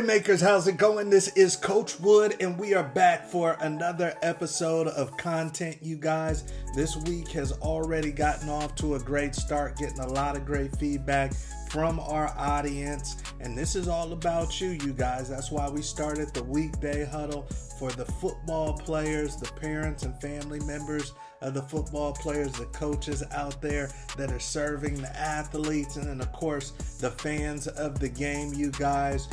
Makers, how's it going? This is Coach Wood, and we are back for another episode of content, you guys. This week has already gotten off to a great start, getting a lot of great feedback from our audience, and this is all about you guys. That's why we started the Weekday Huddle for the football players, the parents and family members of the football players, the coaches out there that are serving the athletes, and then of course the fans of the game, you guys.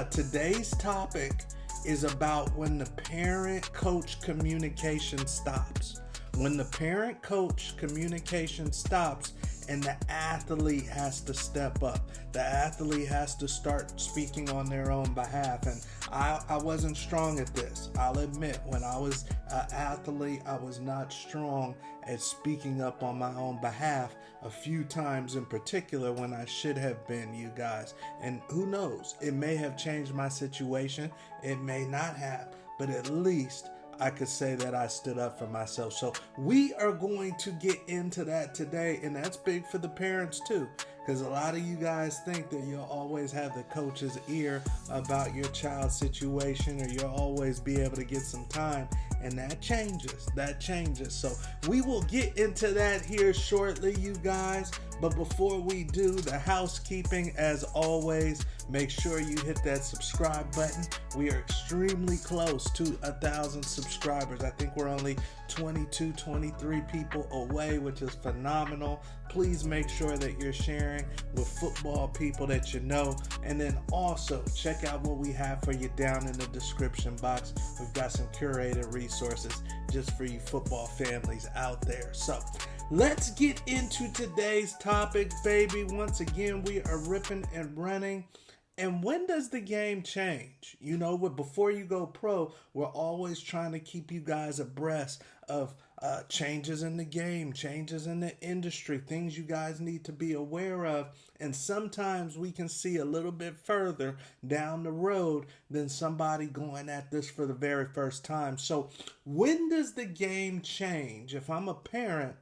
Today's topic is about when the parent-coach communication stops. When the parent-coach communication stops and the athlete has to step up. The athlete has to start speaking on their own behalf. And I wasn't strong at this. I'll admit, when I was an athlete, I was not strong at speaking up on my own behalf a few times in particular when I should have been, you guys. And who knows, it may have changed my situation. It may not have, but at least I could say that I stood up for myself. So we are going to get into that today, and that's big for the parents too, because a lot of you guys think that you'll always have the coach's ear about your child's situation, or you'll always be able to get some time, and that changes. So we will get into that here shortly, you guys. But before we do, the housekeeping, as always, make sure you hit that subscribe button. We are extremely close to 1,000 subscribers. I think we're only 22, 23 people away, which is phenomenal. Please make sure that you're sharing with football people that you know. And then also check out what we have for you down in the description box. We've got some curated resources just for you football families out there. So let's get into today's topic, baby. Once again, we are ripping and running. And when does the game change? You know, before you go pro, we're always trying to keep you guys abreast of changes in the game, changes in the industry, things you guys need to be aware of. And sometimes we can see a little bit further down the road than somebody going at this for the very first time. So when does the game change? If I'm a parent,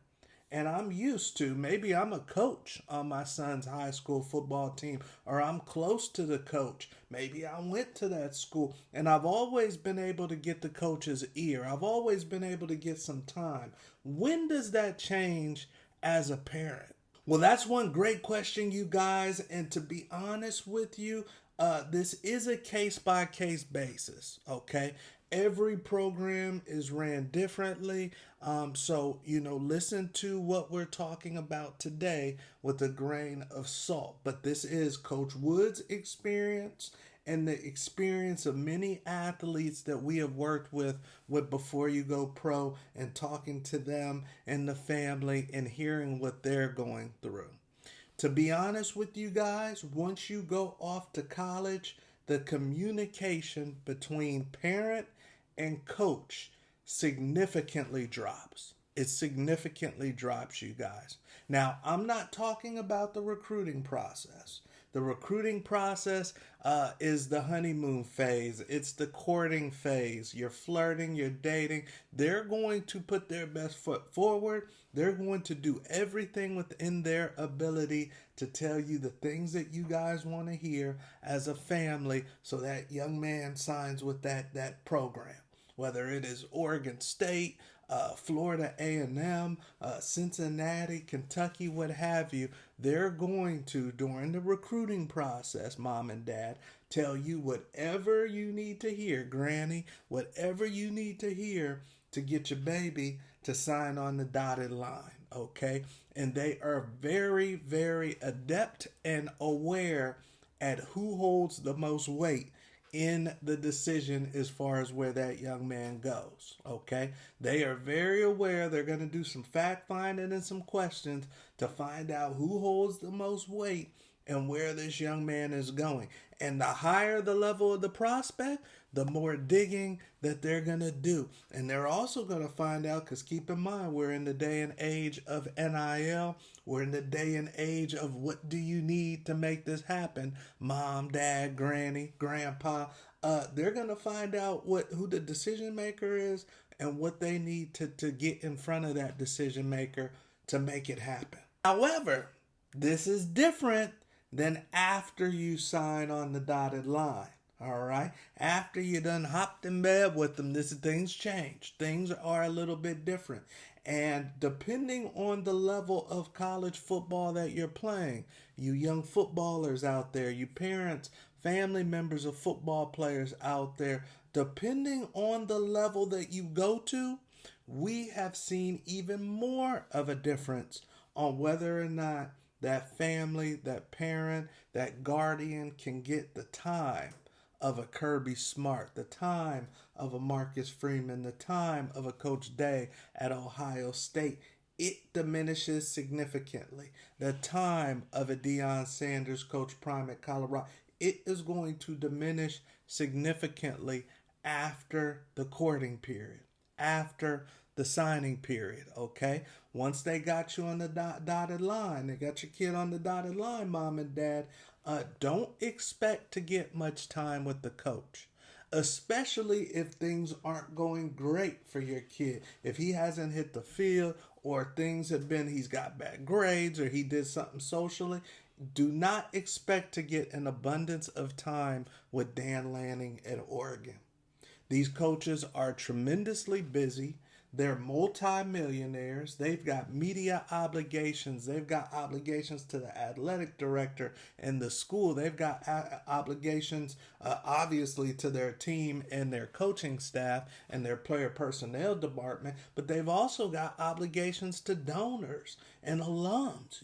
and I'm used to, maybe I'm a coach on my son's high school football team, or I'm close to the coach. Maybe I went to that school, and I've always been able to get the coach's ear. I've always been able to get some time. When does that change as a parent? Well, that's one great question, you guys. And to be honest with you, this is a case-by-case basis, okay? Every program is ran differently. So, listen to what we're talking about today with a grain of salt. But this is Coach Wood's experience and the experience of many athletes that we have worked with before you go pro, and talking to them and the family and hearing what they're going through. To be honest with you guys, once you go off to college, the communication between parent and coach significantly drops. It significantly drops, you guys. Now, I'm not talking about the recruiting process. The recruiting process is the honeymoon phase. It's the courting phase. You're flirting, you're dating. They're going to put their best foot forward. They're going to do everything within their ability to tell you the things that you guys want to hear as a family, so that young man signs with that program. Whether it is Oregon State, Florida A&M, Cincinnati, Kentucky, what have you, they're going to, during the recruiting process, mom and dad, tell you whatever you need to hear, granny, whatever you need to hear to get your baby to sign on the dotted line, okay? And they are very, very adept and aware at who holds the most weight in the decision as far as where that young man goes, okay? They are very aware. They're going to do some fact finding and some questions to find out who holds the most weight and where this young man is going. And the higher the level of the prospect, the more digging that they're going to do. And they're also going to find out, because keep in mind, we're in the day and age of NIL. We're in the day and age of what do you need to make this happen? Mom, dad, granny, grandpa. They're going to find out who the decision maker is and what they need to get in front of that decision maker to make it happen. However, this is different than after you sign on the dotted line. All right. After you done hopped in bed with them, things change. Things are a little bit different. And depending on the level of college football that you're playing, you young footballers out there, you parents, family members of football players out there, depending on the level that you go to, we have seen even more of a difference on whether or not that family, that parent, that guardian can get the time of a Kirby Smart, the time of a Marcus Freeman, the time of a Coach Day at Ohio State. It diminishes significantly. The time of a Deion Sanders, Coach Prime at Colorado, it is going to diminish significantly after the courting period, after the signing period, okay? Once they got you on the dotted line, they got your kid on the dotted line, mom and dad, don't expect to get much time with the coach, especially if things aren't going great for your kid. If he hasn't hit the field, or things have been, he's got bad grades, or he did something socially, do not expect to get an abundance of time with Dan Lanning at Oregon. These coaches are tremendously busy. They're multimillionaires. They've got media obligations. They've got obligations to the athletic director and the school. They've got obligations, obviously, to their team and their coaching staff and their player personnel department. But they've also got obligations to donors and alums.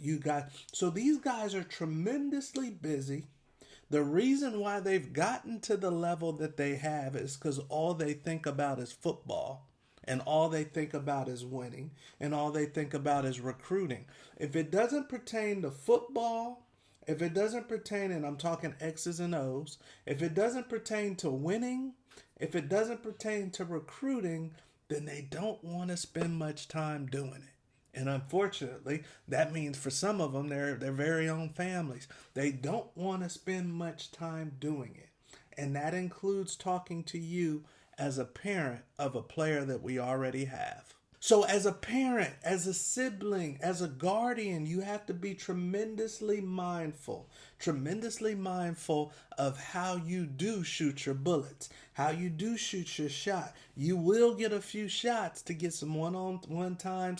So these guys are tremendously busy. The reason why they've gotten to the level that they have is because all they think about is football, and all they think about is winning, and all they think about is recruiting. If it doesn't pertain to football, if it doesn't pertain, and I'm talking X's and O's, if it doesn't pertain to winning, if it doesn't pertain to recruiting, then they don't want to spend much time doing it. And unfortunately, that means for some of them, their very own families, they don't want to spend much time doing it. And that includes talking to you as a parent of a player that we already have. So as a parent, as a sibling, as a guardian, you have to be tremendously mindful of how you do shoot your bullets, how you do shoot your shot. You will get a few shots to get some one-on-one time,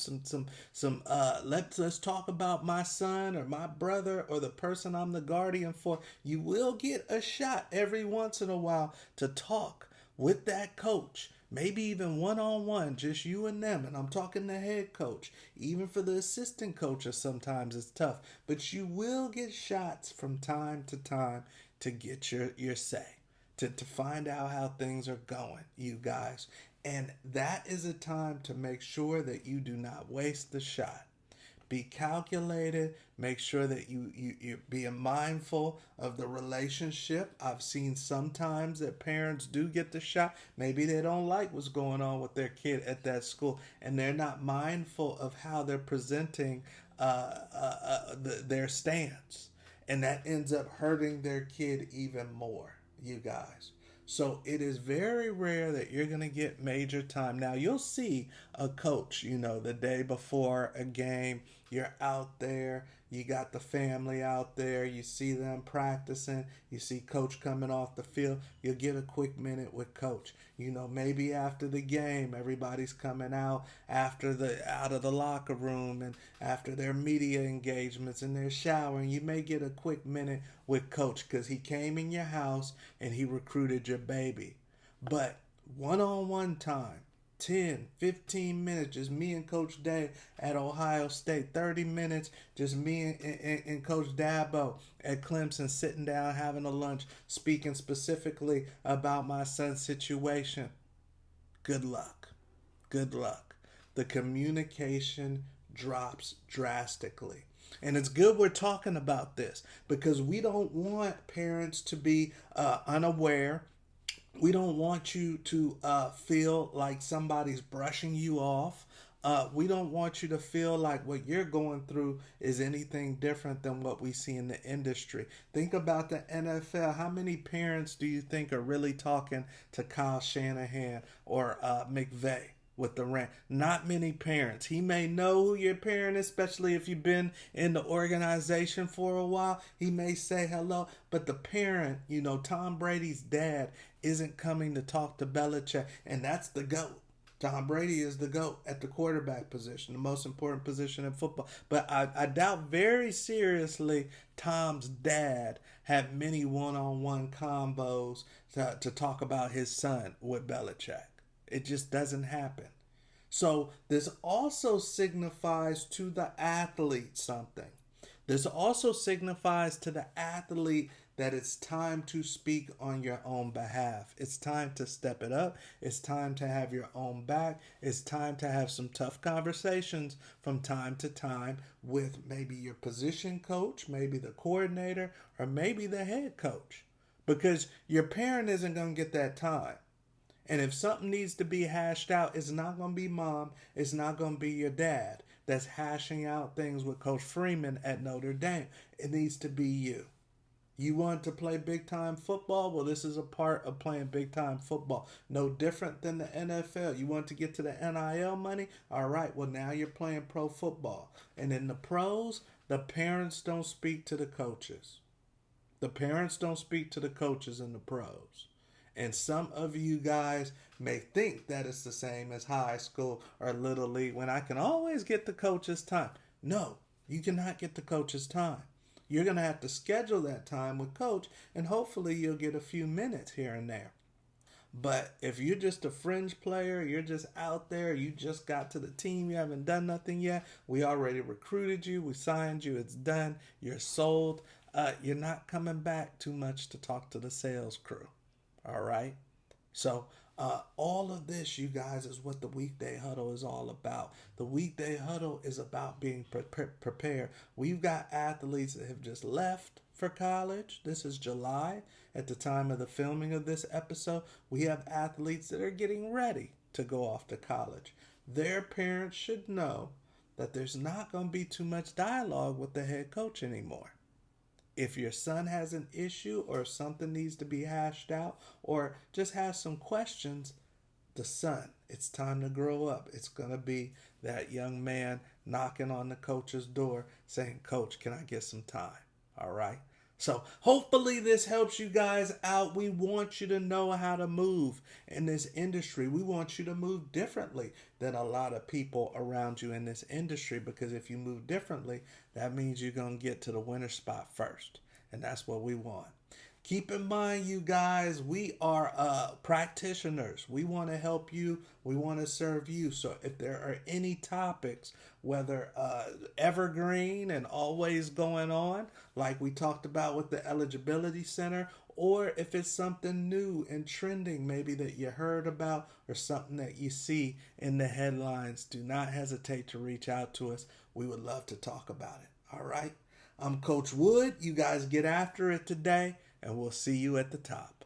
let's talk about my son or my brother or the person I'm the guardian for. You will get a shot every once in a while to talk with that coach. Maybe even one-on-one, just you and them. And I'm talking the head coach. Even for the assistant coaches, sometimes it's tough. But you will get shots from time to time to get your say, to find out how things are going, you guys. And that is a time to make sure that you do not waste the shot. Be calculated. Make sure that you're being mindful of the relationship. I've seen sometimes that parents do get the shot. Maybe they don't like what's going on with their kid at that school, and they're not mindful of how they're presenting their stance. And that ends up hurting their kid even more, you guys. So it is very rare that you're going to get major time. Now, you'll see a coach, the day before a game. You're out there. You got the family out there. You see them practicing. You see coach coming off the field. You'll get a quick minute with coach. Maybe after the game, everybody's coming out out of the locker room and after their media engagements and they're showering. You may get a quick minute with coach because he came in your house and he recruited your baby. But one-on-one time, 10, 15 minutes, just me and Coach Day at Ohio State. 30 minutes, just me and Coach Dabo at Clemson, sitting down, having a lunch, speaking specifically about my son's situation. Good luck. Good luck. The communication drops drastically. And it's good we're talking about this because we don't want parents to be unaware. We don't want you to feel like somebody's brushing you off. We don't want you to feel like what you're going through is anything different than what we see in the industry. Think about the NFL. How many parents do you think are really talking to Kyle Shanahan or McVay? with the rant. Not many parents. He may know who your parent is, especially if you've been in the organization for a while. He may say hello, but the parent, Tom Brady's dad isn't coming to talk to Belichick, and that's the GOAT. Tom Brady is the GOAT at the quarterback position, the most important position in football. But I doubt very seriously Tom's dad had many one-on-one combos to talk about his son with Belichick. It just doesn't happen. So this also signifies to the athlete something. This also signifies to the athlete that it's time to speak on your own behalf. It's time to step it up. It's time to have your own back. It's time to have some tough conversations from time to time with maybe your position coach, maybe the coordinator, or maybe the head coach. Because your parent isn't going to get that time. And if something needs to be hashed out, it's not going to be mom. It's not going to be your dad that's hashing out things with Coach Freeman at Notre Dame. It needs to be you. You want to play big time football? Well, this is a part of playing big time football. No different than the NFL. You want to get to the NIL money? All right, well, now you're playing pro football. And in the pros, the parents don't speak to the coaches. The parents don't speak to the coaches in the pros. And some of you guys may think that it's the same as high school or little league when I can always get the coach's time. No, you cannot get the coach's time. You're going to have to schedule that time with coach, and hopefully you'll get a few minutes here and there. But if you're just a fringe player, you're just out there, you just got to the team, you haven't done nothing yet, we already recruited you, we signed you, it's done, you're sold, you're not coming back too much to talk to the sales crew. All right? So all of this, you guys, is what the Weekday Huddle is all about. The Weekday Huddle is about being prepared. We've got athletes that have just left for college. This is July. At the time of the filming of this episode, we have athletes that are getting ready to go off to college. Their parents should know that there's not going to be too much dialogue with the head coach anymore. If your son has an issue or something needs to be hashed out or just has some questions, the son, it's time to grow up. It's going to be that young man knocking on the coach's door saying, "Coach, can I get some time?" All right. So hopefully this helps you guys out. We want you to know how to move in this industry. We want you to move differently than a lot of people around you in this industry, because if you move differently, that means you're going to get to the winner spot first. And that's what we want. Keep in mind, you guys, we are practitioners. We want to help you. We want to serve you. So if there are any topics, whether evergreen and always going on, like we talked about with the Eligibility Center, or if it's something new and trending, maybe that you heard about or something that you see in the headlines, do not hesitate to reach out to us. We would love to talk about it. All right? I'm Coach Wood. You guys get after it today, and we'll see you at the top.